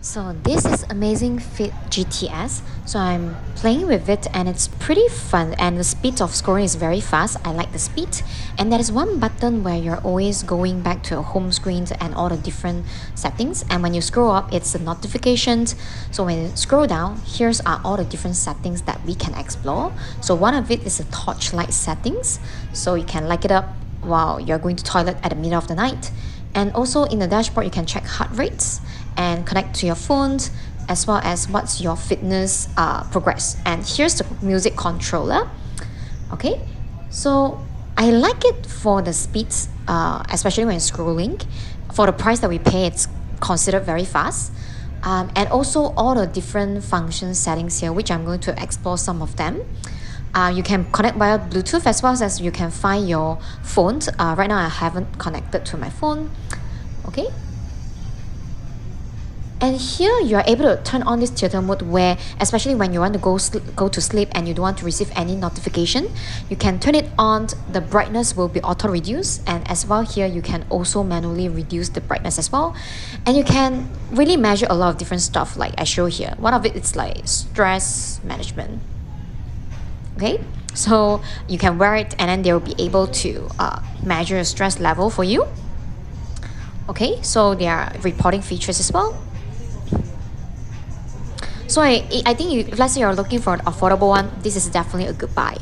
So this is Amazfit GTS. So I'm playing with it and it's pretty fun, and the speed of scrolling is very fast. I like the speed. And there is one button where you're always going back to your home screen and all the different settings. And when you scroll up, it's the notifications. So when you scroll down, here's are all the different settings that we can explore. So one of it is the torchlight settings. So you can light it up while you're going to toilet at the middle of the night. And also in the dashboard, you can check heart rates and connect to your phones, as well as what's your fitness progress. And here's the music controller. Okay, so I like it for the speeds, especially when scrolling. For the price that we pay, it's considered very fast. And also all the different function settings here, which I'm going to explore some of them. You can connect via Bluetooth, as well as you can find your phone. Right now I haven't connected to my phone. Okay, and here you are able to turn on this theater mode, where especially when you want to go to sleep and you don't want to receive any notification, you can turn it on. The brightness will be auto reduced, and as well here you can also manually reduce the brightness as well. And you can really measure a lot of different stuff, like I show here. One of it is like stress management. Okay, so you can wear it and then they will be able to measure your stress level for you. Okay, so there are reporting features as well. So I think if let's say you're looking for an affordable one, this is definitely a good buy.